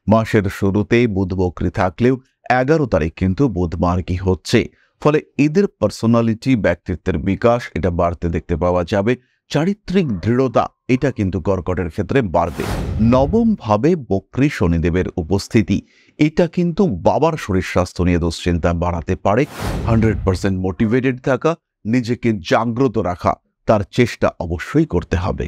মাসের শুরুতে বুধ বক্রী থাকলেও 11 তারিখ কিন্তু বুধ মার্গী হচ্ছে, ফলে এদের পার্সোনালিটি, ব্যক্তিত্বের বিকাশ এটা বাড়তে দেখতে পাওয়া যাবে। চারিত্রিক দৃঢ়তা এটা কিন্তু কর্কটের ক্ষেত্রে বাড়বে। নবম ভাবে বক্রী শনিদেবের উপস্থিতি এটা কিন্তু বাবার শরীর স্বাস্থ্য নিয়ে দুশ্চিন্তা বাড়াতে পারে। 100% মোটিভেটেড থাকা, নিজেকে জাগ্রত রাখা, তার চেষ্টা অবশ্যই করতে হবে।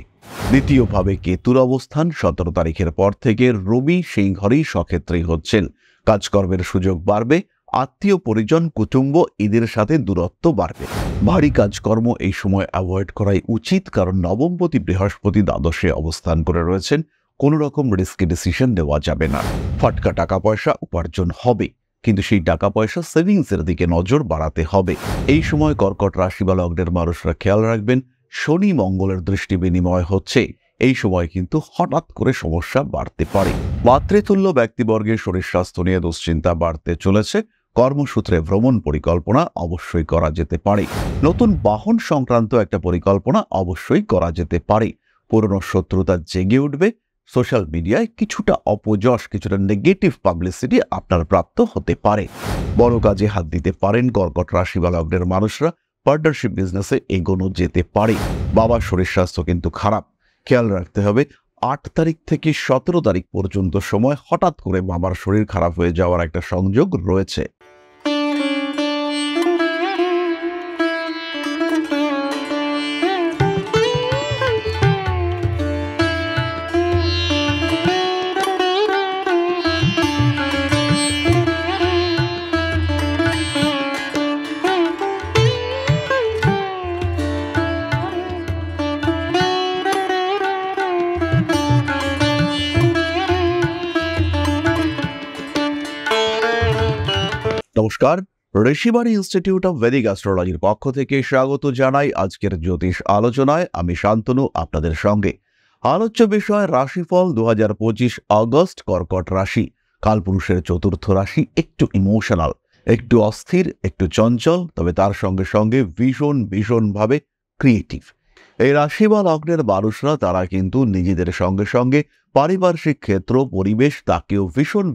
দ্বিতীয়ভাবে কেতুর অবস্থান 17 তারিখের পর থেকে রবি সেই ঘরেই স্বক্ষেত্রেই হচ্ছেন। কাজকর্মের সুযোগ বাড়বে, আত্মীয় পরিজন, কুটুম্ব এদের সাথে দূরত্ব বাড়বে। ভারী কাজকর্ম এই সময় অ্যাভয়েড করাই উচিত, কারণ নবমপতি বৃহস্পতি দ্বাদশে অবস্থান করে রয়েছেন। কোনো রকম রিস্কি ডিসিশন নেওয়া যাবে না। ফাটকা টাকা পয়সা উপার্জন হবে, কিন্তু সেই টাকা পয়সা সেভিংসের দিকে নজর বাড়াতে হবে। এই সময় কর্কট রাশি বা লগ্নের মানুষরা খেয়াল রাখবেন, শনি মঙ্গলের দৃষ্টি বিনিময় হচ্ছে। এই সময় কিন্তু হঠাৎ করে সমস্যা বাড়তে পারে। মাতৃতুল্য ব্যক্তিবর্গের শরীর স্বাস্থ্য নিয়ে দুশ্চিন্তা বাড়তে চলেছে। কর্মসূত্রে ভ্রমণ পরিকল্পনা অবশ্যই করা যেতে পারে। নতুন বাহন সংক্রান্ত একটা পরিকল্পনা অবশ্যই করা যেতে পারে। পুরনো শত্রুতা জেগে উঠবে। সোশ্যাল মিডিয়ায় কিছুটা অপযশ, কিছুটা নেগেটিভ পাবলিসিটি আপনার প্রাপ্ত হতে পারে। বড় কাজে হাত দিতে পারেন কর্কট রাশি বা লগ্নের মানুষরা। পার্টনারশিপ বিজনেসে এগোনো যেতে পারে। বাবার শরীর স্বাস্থ্য কিন্তু খারাপ, খেয়াল রাখতে হবে। 8 তারিখ থেকে 17 তারিখ পর্যন্ত সময় হঠাৎ করে বাবার শরীর খারাপ হয়ে যাওয়ার একটা সংযোগ রয়েছে। নমস্কার, ঋষিবাণী ইনস্টিটিউট অফ ভেদিক অ্যাস্ট্রোলজির পক্ষ থেকে স্বাগত জানাই আজকের জ্যোতিষ আলোচনায়। আমি শান্তনু আপনাদের সঙ্গে। আলোচ্য বিষয় রাশিফল 2025 আগস্ট। কর্কট রাশি কালপুরুষের চতুর্থ রাশি, একটু ইমোশনাল, একটু অস্থির, একটু চঞ্চল, তবে তার সঙ্গে সঙ্গে ভীষণভাবে ক্রিয়েটিভ। এই রাশি বা লগ্নের মানুষরা তারা কিন্তু নিজেদের সঙ্গে সঙ্গে পারিপার্শ্বিক ক্ষেত্র, পরিবেশ তাকেও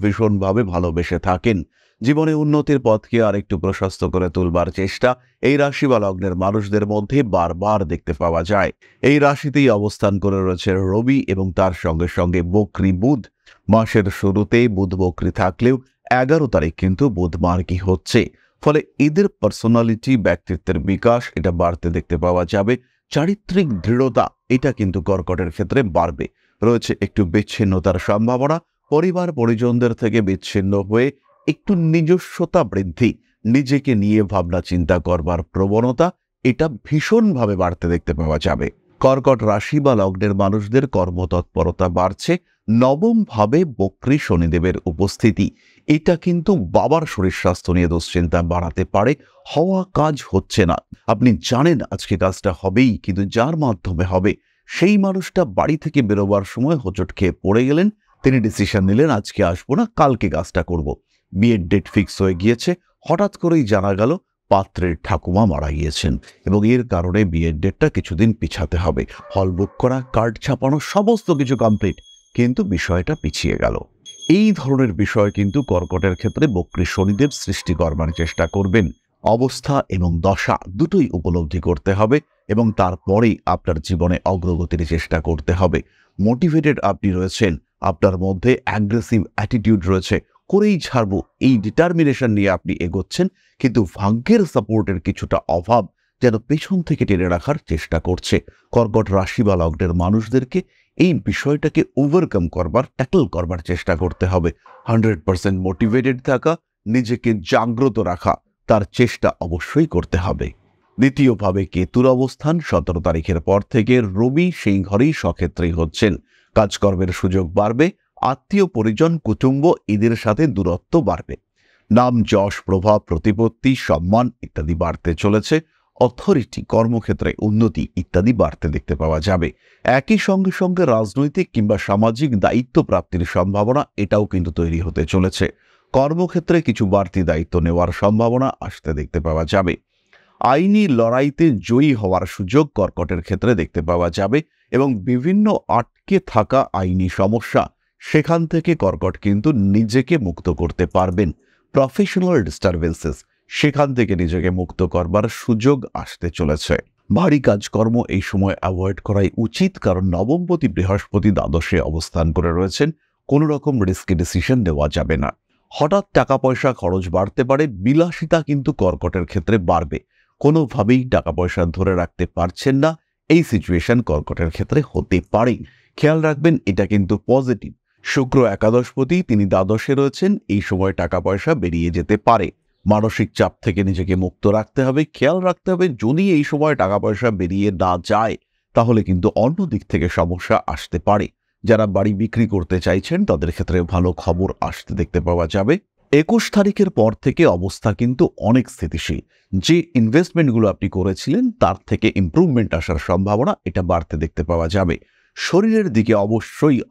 ভীষণভাবে ভালোবেসে থাকেন। জীবনে উন্নতির পথকে আরেকটু প্রশস্ত করে তুলবার চেষ্টা এই রাশি বা লগ্নের মানুষদের মধ্যে বারবার দেখতে পাওয়া যায়। এই রাশিতেই অবস্থান করে রয়েছে রবি এবং তার সঙ্গে সঙ্গে বক্রী বুধ। মাসের শুরুতে বুধ বক্রী থাকলেও 11 তারিখ কিন্তু বুধ মার্গী হচ্ছে, ফলে এদের পার্সোনালিটি, ব্যক্তিত্বের বিকাশ এটা বাড়তে দেখতে পাওয়া যাবে। চারিত্রিক দৃঢ়তা এটা কিন্তু কর্কটের ক্ষেত্রে বাড়বে। রয়েছে একটু বিচ্ছিন্নতার সম্ভাবনা, পরিবার পরিজনদের থেকে বিচ্ছিন্ন হয়ে একটু নিজস্বতা বৃদ্ধি, নিজেকে নিয়ে ভাবনা চিন্তা করবার প্রবণতা এটা ভীষণভাবে বাড়তে দেখতে পাওয়া যাবে। কর্কট রাশি বা লগ্নের মানুষদের কর্মতৎপরতা বাড়ছে। নবম ভাবে বক্রী শনিদেবের উপস্থিতি এটা কিন্তু বাবার শরীর স্বাস্থ্য নিয়ে দুশ্চিন্তা বাড়াতে পারে। হওয়া কাজ হচ্ছে না, আপনি জানেন আজকে কাজটা হবেই, কিন্তু যার মাধ্যমে হবে সেই মানুষটা বাড়ি থেকে বেরোবার সময় হোঁচট খেয়ে পড়ে গেলেন। তিনি ডিসিশন নিলেন আজকে আসবো না, কালকে কাজটা করব। বিয়ের ডেট ফিক্স হয়ে গিয়েছে, হঠাৎ করেই জানা গেল পাত্রের ঠাকুমা মারা গিয়েছেন এবং এর কারণে বিয়ের ডেটটা কিছুদিন পিছাতে হবে। হল বুক করা, কার্ড ছাপানো, সমস্ত কিছু কমপ্লিট, কিন্তু বিষয়টা পিছিয়ে গেল। এই ধরনের বিষয় কিন্তু কর্কটের ক্ষেত্রে বক্রী শনিদেব সৃষ্টি করবার চেষ্টা করবেন। অবস্থা এবং দশা দুটোই উপলব্ধি করতে হবে এবং তারপরেই আপনার জীবনে অগ্রগতির চেষ্টা করতে হবে। মোটিভেটেড আপনি রয়েছেন, আপনার মধ্যে অ্যাগ্রেসিভ অ্যাটিটিউড রয়েছে, করেই ছাড়বো এই ডিটারমিনেশন নিয়ে আপনি এগোচ্ছেন, কিন্তু ভাগ্যের সাপোর্টের কিছুটা অভাব যেন পেছন থেকে টেনে রাখার চেষ্টা করছে। কর্কট রাশি বা লগ্নের মানুষদেরকে এই বিষয়টাকে ওভারকাম করবার, ট্যাকল করবার চেষ্টা করতে হবে। 100% মোটিভেটেড থাকা, নিজেকে জাগ্রত রাখা, তার চেষ্টা অবশ্যই করতে হবে। দ্বিতীয়ভাবে কেতুর অবস্থান 17 তারিখের পর থেকে রবি সেই ঘরেই স্বক্ষেত্রেই হচ্ছেন। কাজকর্মের সুযোগ বাড়বে, আত্মীয় পরিজন, কুটুম্ব এদের সাথে দূরত্ব বাড়বে। নাম, যশ, প্রভাব, প্রতিপত্তি, সম্মান ইত্যাদি বাড়তে চলেছে। অথরিটি, কর্মক্ষেত্রে উন্নতি ইত্যাদি বাড়তে দেখতে পাওয়া যাবে। একই সঙ্গে সঙ্গে রাজনৈতিক কিংবা সামাজিক দায়িত্ব প্রাপ্তির সম্ভাবনা এটাও কিন্তু তৈরি হতে চলেছে। কর্মক্ষেত্রে কিছু বাড়তি দায়িত্ব নেওয়ার সম্ভাবনা আসতে দেখতে পাওয়া যাবে। আইনি লড়াইতে জয়ী হওয়ার সুযোগ কর্কটের ক্ষেত্রে দেখতে পাওয়া যাবে এবং বিভিন্ন আটকে থাকা আইনি সমস্যা সেখান থেকে কর্কট কিন্তু নিজেকে মুক্ত করতে পারবেন। প্রফেশনাল ডিস্টারবেন্সেস, সেখান থেকে নিজেকে মুক্ত করবার সুযোগ আসতে চলেছে। ভারী কাজকর্ম এই সময় অ্যাভয়েড করাই উচিত, কারণ নবমপতি বৃহস্পতি দ্বাদশে অবস্থান করে রয়েছেন। কোনো রকম রিস্কি ডিসিশন নেওয়া যাবে না। হঠাৎ টাকা পয়সা খরচ বাড়তে পারে, বিলাসিতা কিন্তু কর্কটের ক্ষেত্রে বাড়বে। কোনোভাবেই টাকা পয়সা ধরে রাখতে পারছেন না, এই সিচুয়েশন কর্কটের ক্ষেত্রে হতে পারে। খেয়াল রাখবেন, এটা কিন্তু পজিটিভ। শুক্র একাদশপতি, তিনি দ্বাদশে রয়েছেন। এই সময় টাকা পয়সা বেরিয়ে যেতে পারে। মানসিক চাপ থেকে নিজেকে মুক্ত রাখতে হবে। খেয়াল রাখতে হবে, যদি এই সময় টাকা পয়সা বেরিয়ে না যায় তাহলে কিন্তু অন্য দিক থেকে সমস্যা আসতে পারে। যারা বাড়ি বিক্রি করতে চাইছেন তাদের ক্ষেত্রে ভালো খবর আসতে দেখতে পাওয়া যাবে। 21 তারিখের পর থেকে অবস্থা কিন্তু অনেক স্থিতিশীল। যে ইনভেস্টমেন্টগুলো আপনি করেছিলেন তার থেকে ইমপ্রুভমেন্ট আসার সম্ভাবনা এটা বাড়তে দেখতে পাওয়া যাবে। শরীরের দিকে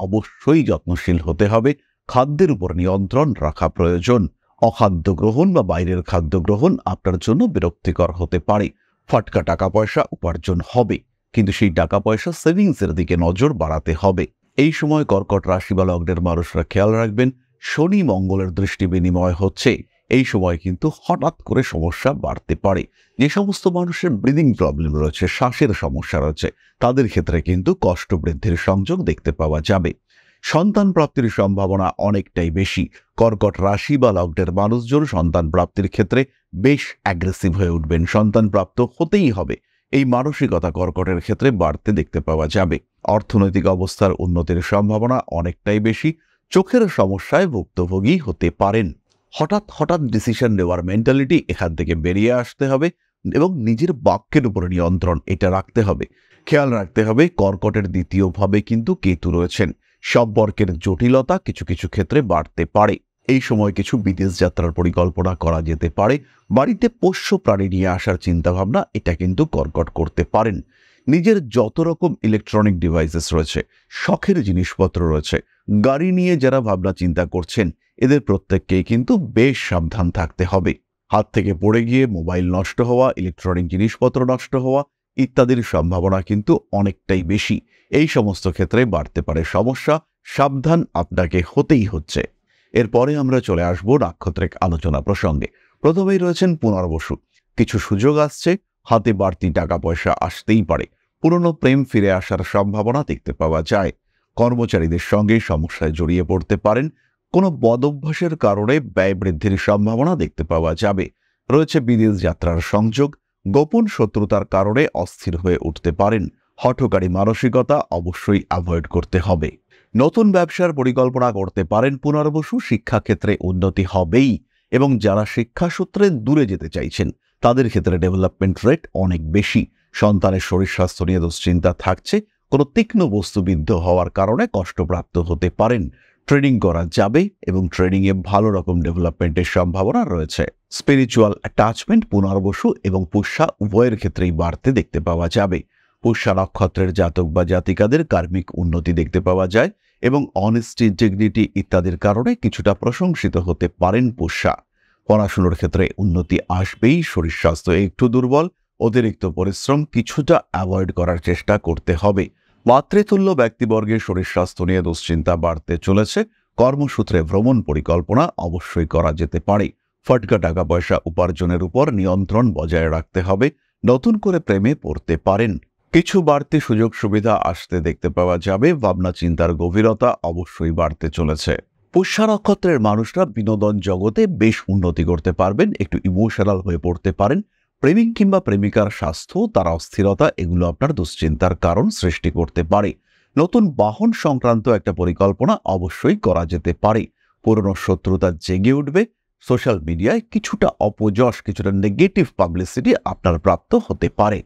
অবশ্যই যত্নশীল হতে হবে। খাদ্যের উপর নিয়ন্ত্রণ রাখা প্রয়োজন। অখাদ্য গ্রহণ বা বাইরের খাদ্য গ্রহণ আপনার জন্য বিরক্তিকর হতে পারে। ফাটকা টাকা পয়সা উপার্জন হবে, কিন্তু সেই টাকা পয়সা সেভিংসের দিকে নজর বাড়াতে হবে। এই সময় কর্কট রাশি বা লগ্নের মানুষরা খেয়াল রাখবেন, শনি মঙ্গলের দৃষ্টি বিনিময় হচ্ছে। এই সময় কিন্তু হঠাৎ করে সমস্যা বাড়তে পারে। যে সমস্ত মানুষের ব্রিদিং প্রবলেম রয়েছে, শ্বাসের সমস্যা রয়েছে, তাদের ক্ষেত্রে কিন্তু কষ্ট বৃদ্ধির সংযোগ দেখতে পাওয়া যাবে। সন্তান প্রাপ্তির সম্ভাবনা অনেকটাই বেশি। কর্কট রাশি বা লগ্নের মানুষজন সন্তান প্রাপ্তির ক্ষেত্রে বেশ অ্যাগ্রেসিভ হয়ে উঠবেন। সন্তান প্রাপ্ত হতেই হবে, এই মানসিকতা কর্কটের ক্ষেত্রে বাড়তে দেখতে পাওয়া যাবে। অর্থনৈতিক অবস্থার উন্নতির সম্ভাবনা অনেকটাই বেশি। চোখের সমস্যায় ভুক্তভোগী হতে পারেন। হঠাৎ ডিসিশন নেওয়ার মেন্টালিটি এখান থেকে বেরিয়ে আসতে হবে এবং নিজের বাক্যের উপর নিয়ন্ত্রণ এটা রাখতে হবে। খেয়াল রাখতে হবে, কর্কটের দ্বিতীয় ভাবে কিন্তু কেতু রয়েছেন। সম্পর্কের জটিলতা কিছু কিছু ক্ষেত্রে বাড়তে পারে। এই সময় কিছু বিদেশ যাত্রার পরিকল্পনা করা যেতে পারে। বাড়িতে পোষ্য প্রাণী নিয়ে আসার চিন্তাভাবনা এটা কিন্তু কর্কট করতে পারেন। নিজের যত রকম ইলেকট্রনিক ডিভাইসেস রয়েছে, শখের জিনিসপত্র রয়েছে, গাড়ি নিয়ে যারা ভাবনা চিন্তা করছেন, এদের প্রত্যেককেই কিন্তু বেশ সাবধান থাকতে হবে। হাত থেকে পড়ে গিয়ে মোবাইল নষ্ট হওয়া, ইলেকট্রনিক জিনিসপত্র নষ্ট হওয়া ইত্যাদির সম্ভাবনা কিন্তু অনেকটাই বেশি। এই সমস্ত ক্ষেত্রে বাড়তে পারে সমস্যা। সাবধান আপনাকে হতেই হচ্ছে। এরপরে আমরা চলে আসব নাক্ষত্রিক আলোচনা প্রসঙ্গে। প্রথমেই রয়েছেন পুনর্বসু। কিছু সুযোগ আসছে, হাতে বাড়তি টাকা পয়সা আসতেই পারে। পুরনো প্রেম ফিরে আসার সম্ভাবনা দেখতে পাওয়া যায়। কর্মচারীদের সঙ্গে সমস্যায় জড়িয়ে পড়তে পারেন। কোনো বদভ্যাসের কারণে ব্যয় বৃদ্ধির সম্ভাবনা দেখতে পাওয়া যাবে। রয়েছে বিদেশ যাত্রার সংযোগ। গোপন শত্রুতার কারণে অস্থির হয়ে উঠতে পারেন। হঠকারী মানসিকতা অবশ্যই অ্যাভয়েড করতে হবে। নতুন ব্যবসার পরিকল্পনা করতে পারেন পুনর্বসু। শিক্ষাক্ষেত্রে উন্নতি হবেই, এবং যারা শিক্ষাসূত্রে দূরে যেতে চাইছেন তাদের ক্ষেত্রে ডেভেলপমেন্ট রেট অনেক বেশি। সন্তানের শরীর স্বাস্থ্য নিয়ে দুশ্চিন্তা থাকছে। কোনো তীক্ষ্ণ বস্তুবিদ্ধ হওয়ার কারণে কষ্টপ্রাপ্ত হতে পারেন। ট্রেনিং করা যাবে এবং ট্রেনিংয়ে ভালো রকম ডেভেলপমেন্টের সম্ভাবনা রয়েছে। স্পিরিচুয়াল অ্যাটাচমেন্ট পুনর্বসু এবং পুষ্যা উভয়ের ক্ষেত্রেই বাড়তে দেখতে পাওয়া যাবে। পুষ্যা নক্ষত্রের জাতক বা জাতিকাদের কার্মিক উন্নতি দেখতে পাওয়া যায় এবং অনেস্টি, ইন্টিগ্রিটি ইত্যাদির কারণে কিছুটা প্রশংসিত হতে পারেন পুষ্যা। পড়াশুনোর ক্ষেত্রে উন্নতি আসবেই। শরীর স্বাস্থ্য একটু দুর্বল, অতিরিক্ত পরিশ্রম কিছুটা অ্যাভয়েড করার চেষ্টা করতে হবে। মাতৃতুল্য ব্যক্তিবর্গের শরীর স্বাস্থ্য নিয়ে দুশ্চিন্তা বাড়তে চলেছে। কর্মসূত্রে ভ্রমণ পরিকল্পনা অবশ্যই করা যেতে পারে। ফটকা টাকা পয়সা উপার্জনের উপর নিয়ন্ত্রণ বজায় রাখতে হবে। নতুন করে প্রেমে পড়তে পারেন। কিছু বাড়তি সুযোগ সুবিধা আসতে দেখতে পাওয়া যাবে। ভাবনা চিন্তার গভীরতা অবশ্যই বাড়তে চলেছে। পুষ্যা নক্ষত্রের মানুষরা বিনোদন জগতে বেশ উন্নতি করতে পারবেন। একটু ইমোশনাল হয়ে পড়তে পারেন। প্রেমিক কিংবা প্রেমিকার স্বাস্থ্য, তার অস্থিরতা, এগুলো আপনার দুশ্চিন্তার কারণ সৃষ্টি করতে পারে। নতুন বাহন সংক্রান্ত একটা পরিকল্পনা অবশ্যই করা যেতে পারে। পুরনো শত্রুতা জেগে উঠবে। সোশ্যাল মিডিয়ায় কিছুটা অপযশ, কিছুটা নেগেটিভ পাবলিসিটি আপনার প্রাপ্ত হতে পারে।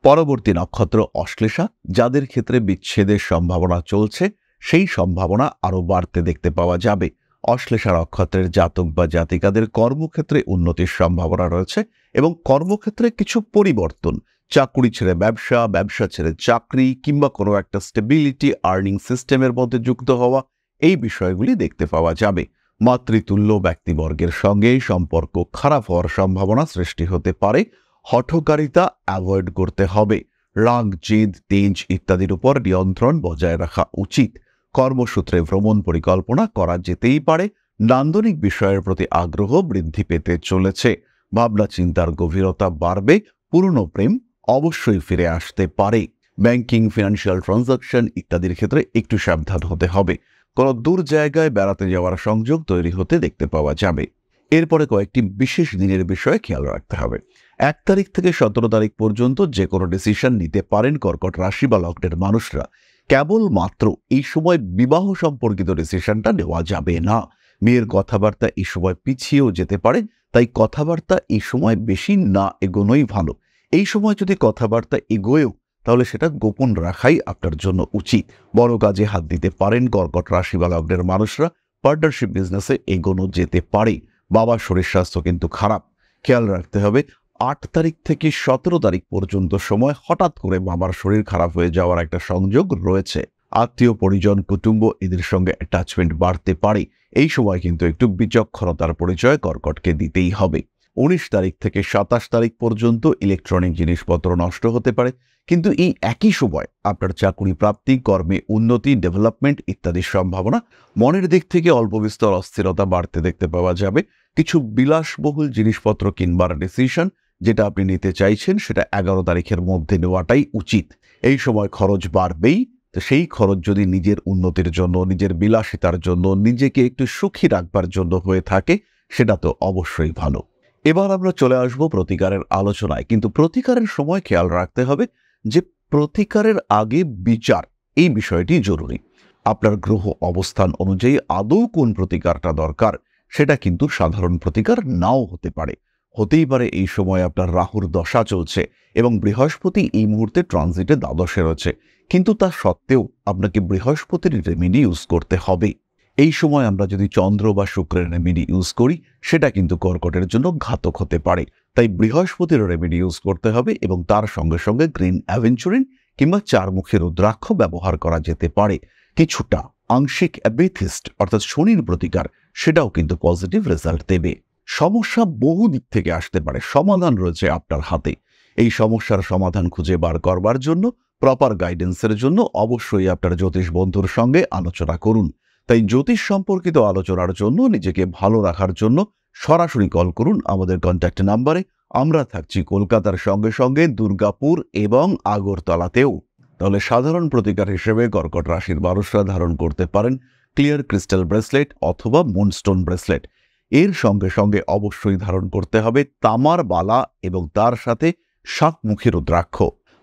পরবর্তী নক্ষত্র অশ্লেষা। যাদের ক্ষেত্রে বিচ্ছেদের সম্ভাবনা চলছে, সেই সম্ভাবনা আরও বাড়তে দেখতে পাওয়া যাবে। অশ্লেষা নক্ষত্রের জাতক বা জাতিকাদের কর্মক্ষেত্রে উন্নতির সম্ভাবনা রয়েছে এবং কর্মক্ষেত্রে কিছু পরিবর্তন, চাকরি ছেড়ে ব্যবসা, ব্যবসা ছেড়ে চাকরি, কিংবা কোনো একটা স্টেবিলিটি আর্নিং সিস্টেমের মধ্যে যুক্ত হওয়া, এই বিষয়গুলি দেখতে পাওয়া যাবে। মাতৃতুল্য ব্যক্তিবর্গের সঙ্গে সম্পর্ক খারাপ হওয়ার সম্ভাবনা সৃষ্টি হতে পারে। হঠকারিতা অ্যাভয়েড করতে হবে। রাগ, জেদ, তেজ ইত্যাদির উপর নিয়ন্ত্রণ বজায় রাখা উচিত। কর্মসূত্রে ভ্রমণ পরিকল্পনা করা যেতেই পারে। নান্দনিক বিষয়ের প্রতি আগ্রহ বৃদ্ধি পেতে চলেছে। ভাবনা চিন্তার গভীরতা বাড়বে। পুরনো প্রেম অবশ্যই ফিরে আসতে পারে। ব্যাংকিং, ফিনান্সিয়াল ট্রানজাকশন ইত্যাদির ক্ষেত্রে একটু সাবধান হতে হবে। কোনো দূর জায়গায় বেড়াতে যাওয়ার সংযোগ তৈরি হতে দেখতে পাওয়া যাবে। এরপরে কয়েকটি বিশেষ দিনের বিষয়ে খেয়াল রাখতে হবে। 1 তারিখ থেকে 17 তারিখ পর্যন্ত যে কোনো ডিসিশন নিতে পারেন কর্কট রাশি বা লগ্নের মানুষরা। কেবলমাত্র এই সময় বিবাহ সম্পর্কিত ডিসিশনটা নেওয়া যাবে না। মেয়ের কথাবার্তা এই সময় পিছিয়েও যেতে পারে, তাই কথাবার্তা এই সময় বেশি না এগোনোই ভালো। এই সময় যদি কথাবার্তা এগোয়েও তাহলে সেটা গোপন রাখাই আপনার জন্য উচিত। বড় কাজে হাত দিতে পারেন কর্কট রাশি বা লগ্নের মানুষরা। পার্টনারশিপ বিজনেসে এগোনো যেতে পারে। বাবার শরীর স্বাস্থ্য কিন্তু খারাপ, খেয়াল রাখতে হবে। 8 তারিখ থেকে 17 তারিখ পর্যন্ত সময় হঠাৎ করে বাবার শরীর খারাপ হয়ে যাওয়ার একটা সংযোগ রয়েছে। আত্মীয় পরিজন, কুটুম্ব এদের সঙ্গে অ্যাটাচমেন্ট বাড়তে পারে। এই সময় কিন্তু একটু বিচক্ষণতার পরিচয় কর্কটকে দিতেই হবে। 19 তারিখ থেকে 27 তারিখ পর্যন্ত ইলেকট্রনিক জিনিসপত্র নষ্ট হতে পারে, কিন্তু এই একই সময় আপনার চাকরি প্রাপ্তি, কর্মে উন্নতি, ডেভেলপমেন্ট ইত্যাদির সম্ভাবনা। মনের দিক থেকে অল্প বিস্তর অস্থিরতা বাড়তে দেখতে পাওয়া যাবে। কিছু বিলাসবহুল জিনিসপত্র কিনবার ডিসিশন যেটা আপনি নিতে চাইছেন সেটা 11 তারিখের মধ্যে নেওয়াটাই উচিত। এই সময় খরচ বাড়বেই, তো সেই খরচ যদি নিজের উন্নতির জন্য, নিজের বিলাসিতার জন্য, নিজেকে একটু সুখী রাখবার জন্য হয়ে থাকে সেটা তো অবশ্যই ভালো। এবার আমরা চলে আসব প্রতিকারের আলোচনায়, কিন্তু প্রতিকারের সময় খেয়াল রাখতে হবে যে প্রতিকারের আগে বিচার, এই বিষয়টি জরুরি। আপনার গ্রহ অবস্থান অনুযায়ী আদৌ কোন প্রতিকারটা দরকার সেটা কিন্তু সাধারণ প্রতিকার নাও হতে পারে। হতেই পারে এই সময় আপনার রাহুর দশা চলছে এবং বৃহস্পতি এই মুহূর্তে ট্রানজিটে দ্বাদশে রয়েছে, কিন্তু তা সত্ত্বেও আপনাকে বৃহস্পতির রেমেডি ইউজ করতে হবে। এই সময় আমরা যদি চন্দ্র বা শুক্রের রেমেডি ইউজ করি সেটা কিন্তু কর্কটের জন্য ঘাতক হতে পারে। তাই বৃহস্পতির রেমেডি ইউজ করতে হবে এবং তার সঙ্গে সঙ্গে গ্রিন অ্যাভেঞ্চুরিন কিংবা 4 মুখী রুদ্রাক্ষ ব্যবহার করা যেতে পারে। কিছুটা আংশিক অ্যাবেথিস্ট অর্থাৎ শনির প্রতিকার, সেটাও কিন্তু পজিটিভ রেজাল্ট দেবে। সমস্যা বহু দিক থেকে আসতে পারে, সমাধান রয়েছে আপনার হাতে। এই সমস্যার সমাধান খুঁজে বার করবার জন্য, প্রপার গাইডেন্সের জন্য অবশ্যই আপনার জ্যোতিষ বন্ধুর সঙ্গে আলোচনা করুন। তাই জ্যোতিষ সম্পর্কিত আলোচনার জন্য, নিজেকে ভালো রাখার জন্য সরাসরি কল করুন আমাদের কন্ট্যাক্ট নাম্বারে। আমরা থাকছি কলকাতার সঙ্গে সঙ্গে দুর্গাপুর এবং আগরতলাতেও। তাহলে সাধারণ প্রতিকার হিসেবে কর্কট রাশির মানুষরা ধারণ করতে পারেন ক্লিয়ার ক্রিস্টাল ব্রেসলেট অথবা মুনস্টোন ব্রেসলেট। এর সঙ্গে সঙ্গে অবশ্যই ধারণ করতে হবে তামার বালা এবং তার সাথে 7 মুখী রুদ্রাক্ষ।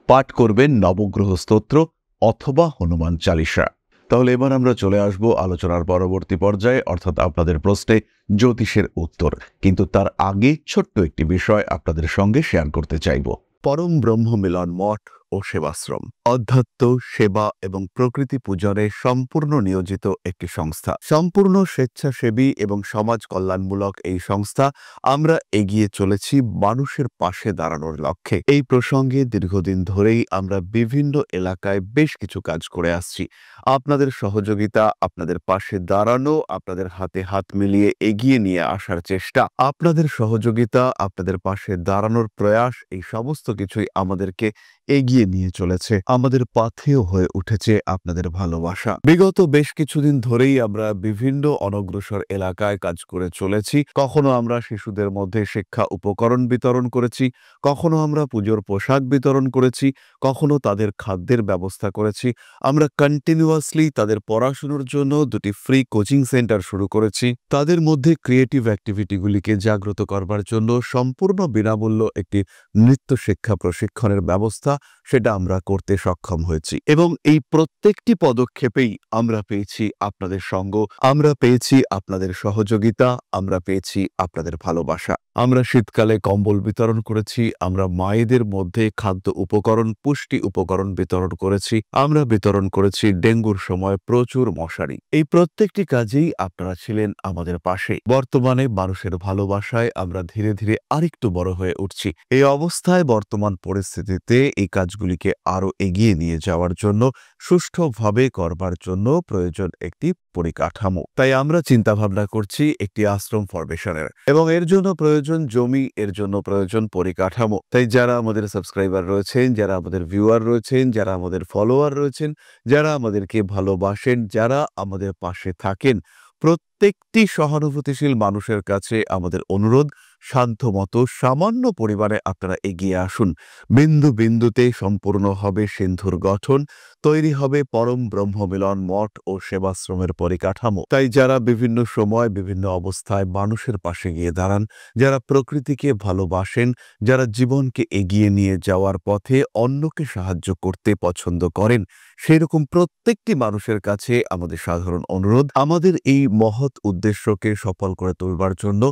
পাঠ করবেন নবগ্রহ স্তোত্র অথবা হনুমান চালিসা। তাহলে এবার আমরা চলে আসব আলোচনার পরবর্তী পর্যায়ে, অর্থাৎ আপনাদের প্রশ্নে জ্যোতিষের উত্তর। কিন্তু তার আগে ছোট্ট একটি বিষয় আপনাদের সঙ্গে শেয়ার করতে চাইব। পরম ব্রহ্ম মিলন মঠ ও সেবাশ্রম অধ্যাত্ম, সেবা এবং প্রকৃতি পূজনে সম্পূর্ণ নিয়োজিত একটি সংস্থা। সম্পূর্ণ স্বেচ্ছাসেবী এবং সমাজ কল্যাণমূলক এই সংস্থা। আমরা এগিয়ে চলেছি মানুষের পাশে দাঁড়ানোর লক্ষ্যে। এই প্রসঙ্গে দীর্ঘদিন ধরেই আমরা বিভিন্ন এলাকায় বেশ কিছু কাজ করে আসছি। আপনাদের সহযোগিতা, আপনাদের পাশে দাঁড়ানো, আপনাদের হাতে হাত মিলিয়ে এগিয়ে নিয়ে আসার চেষ্টা, আপনাদের সহযোগিতা, আপনাদের পাশে দাঁড়ানোর প্রয়াস, এই সমস্ত কিছুই আমাদেরকে এগিয়ে নিয়ে চলেছে। আমাদের পাথেয় হয়ে উঠেছে আপনাদের ভালোবাসা। বিগত বেশ কিছুদিন ধরেই আমরা বিভিন্ন অনগ্রসর এলাকায় কাজ করে চলেছি। কখনো আমরা শিশুদের মধ্যে শিক্ষা উপকরণ বিতরণ করেছি, কখনো আমরা পুজোর পোশাক বিতরণ করেছি, কখনো তাদের খাদ্যের ব্যবস্থা করেছি। আমরা কন্টিনিউয়াসলি তাদের পড়াশোনার জন্য 2টি ফ্রি কোচিং সেন্টার শুরু করেছি। তাদের মধ্যে ক্রিয়েটিভ অ্যাক্টিভিটিগুলিকে জাগ্রত করবার জন্য সম্পূর্ণ বিনামূল্য একটি নৃত্য শিক্ষা প্রশিক্ষণের ব্যবস্থা, সেটা আমরা করতে সক্ষম হয়েছি। এবং এই প্রত্যেকটি পদক্ষেপেই আমরা পেয়েছি আপনাদের সঙ্গ, আমরা পেয়েছি আপনাদের সহযোগিতা, আমরা পেয়েছি আপনাদের ভালোবাসা। আমরা শীতকালে কম্বল বিতরণ করেছি, আমরা মায়েদের মধ্যে খাদ্য উপকরণ, পুষ্টি উপকরণ বিতরণ করেছি, আমরা বিতরণ করেছি ডেঙ্গুর সময় প্রচুর মশারি। এই প্রত্যেকটি কাজেই আপনারা ছিলেন আমাদের পাশে। বর্তমানে মানুষের ভালোবাসায় আমরা ধীরে ধীরে আরেকটু বড় হয়ে উঠছি। এই অবস্থায় বর্তমান পরিস্থিতিতে এই কাজগুলিকে আরো এগিয়ে নিয়ে যাওয়ার জন্য, সুষ্ঠুভাবে করবার জন্য প্রয়োজন একটি পরিকাঠামো। তাই আমরা চিন্তা ভাবনা করছি একটি আশ্রম ফরমেশনের, এবং এর জন্য প্রয়োজন প্রয়োজন জমি, এর জন্য প্রয়োজন পরিকাঠামো। তাই যারা আমাদের সাবস্ক্রাইবার রয়েছেন, যারা আমাদের ভিউয়ার রয়েছেন, যারা আমাদের ফলোয়ার রয়েছেন, যারা আমাদেরকে ভালোবাসেন, যারা আমাদের পাশে থাকেন, প্রত্যেকটি সহানুভূতিশীল মানুষের কাছে আমাদের অনুরোধ, শান্তমতো সামান্য পরিমাণে আপনারা এগিয়ে আসুন। বিন্দু বিন্দুতে সম্পূর্ণ হবে সিন্ধুর গঠন, তৈরি হবে পরম ব্রহ্মমিলন মঠ ও সেবাশ্রমের পরিকাঠামো। তাই যারা বিভিন্ন সময় বিভিন্ন অবস্থায় মানুষের পাশে গিয়ে দাঁড়ান, যারা প্রকৃতিকে ভালোবাসেন, যারা জীবনকে এগিয়ে নিয়ে যাওয়ার পথে অন্যকে সাহায্য করতে পছন্দ করেন, সেরকম প্রত্যেকটি মানুষের কাছে আমাদের সাধারণ অনুরোধ, আমাদের এই মহৎ উদ্দেশ্যকে সফল করে তুলবার জন্য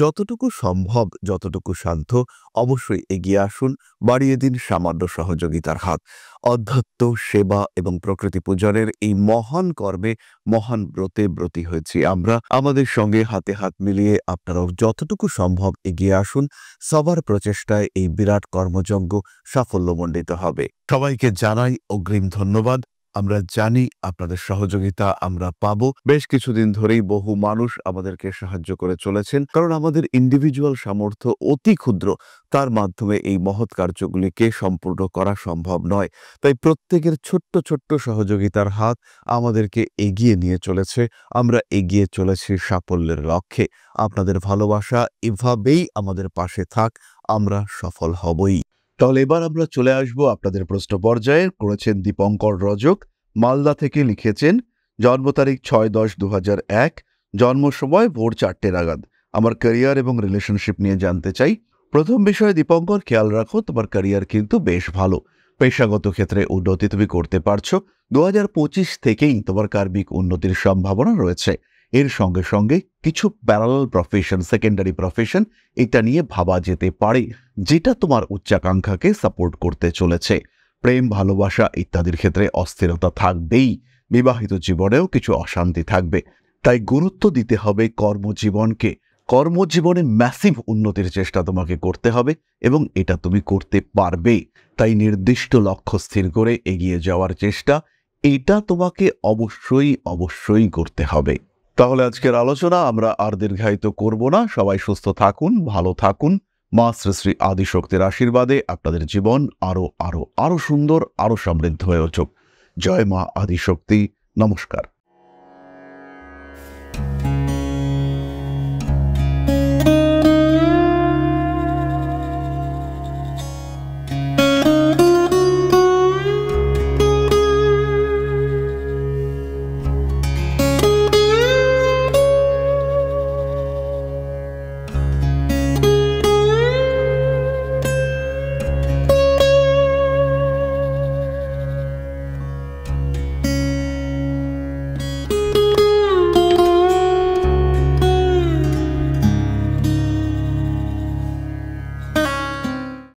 যতটুকু সম্ভব, যতটুকু সাধ্য অবশ্যই এগিয়ে আসুন, বাড়িয়ে দিন সামান্য সহযোগিতার হাত। অধ্যাত্ম, সেবা এবং প্রকৃতি পূজনের এই মহান কর্মে, মহান ব্রতে ব্রতী হয়েছি আমরা। আমাদের সঙ্গে হাতে হাত মিলিয়ে আপনারাও যতটুকু সম্ভব এগিয়ে আসুন। সবার প্রচেষ্টায় এই বিরাট কর্মযজ্ঞ সাফল্যমণ্ডিত হবে। সবাইকে জানাই অগ্রিম ধন্যবাদ। আমরা জানি আপনাদের সহযোগিতা আমরা পাবো। বেশ কিছুদিন ধরেই বহু মানুষ আমাদেরকে সাহায্য করে চলেছেন, কারণ আমাদের ইন্ডিভিজুয়াল সামর্থ্য অতি ক্ষুদ্র, তার মাধ্যমে এই মহৎ কার্যগুলিকে সম্পূর্ণ করা সম্ভব নয়। তাই প্রত্যেকের ছোট্ট ছোট্ট সহযোগিতার হাত আমাদেরকে এগিয়ে নিয়ে চলেছে। আমরা এগিয়ে চলেছি সাফল্যের লক্ষ্যে। আপনাদের ভালোবাসা এভাবেই আমাদের পাশে থাক, আমরা সফল হবই। তাহলে এবার আমরা চলে আসব আপনাদের প্রশ্ন পর্যায়ে। করেছেন দীপঙ্কর রজক, মালদা থেকে লিখেছেন, জন্ম তারিখ 6-10-2001, জন্ম সময় ভোর 4টে নাগাদ। আমার ক্যারিয়ার এবং রিলেশনশিপ নিয়ে জানতে চাই। প্রথম বিষয়ে দীপঙ্কর, খেয়াল রাখো তোমার ক্যারিয়ার কিন্তু বেশ ভালো, পেশাগত ক্ষেত্রে উন্নতি তুমি করতে পারছো। 2025 থেকেই তোমার কার্মিক উন্নতির সম্ভাবনা রয়েছে। এর সঙ্গে সঙ্গে কিছু প্যারালাল প্রফেশন, সেকেন্ডারি প্রফেশন, এটা নিয়ে ভাবা যেতে পারে, যেটা তোমার উচ্চাকাঙ্ক্ষাকে সাপোর্ট করতে চলেছে। প্রেম, ভালোবাসা ইত্যাদির ক্ষেত্রে অস্থিরতা থাকবেই, বিবাহিত জীবনেও কিছু অশান্তি থাকবে। তাই গুরুত্ব দিতে হবে কর্মজীবনকে। কর্মজীবনে ম্যাসিভ উন্নতির চেষ্টা তোমাকে করতে হবে এবং এটা তুমি করতে পারবে। তাই নির্দিষ্ট লক্ষ্য স্থির করে এগিয়ে যাওয়ার চেষ্টা, এটা তোমাকে অবশ্যই অবশ্যই করতে হবে। তাহলে আজকের আলোচনা আমরা আর দীর্ঘায়িত করব না। সবাই সুস্থ থাকুন, ভালো থাকুন। মা শ্রী শ্রী আদিশক্তির আশীর্বাদে আপনাদের জীবন আরো আরো আরো সুন্দর, আরো সমৃদ্ধ হয়ে উঠুক। জয় মা আদিশক্তি। নমস্কার।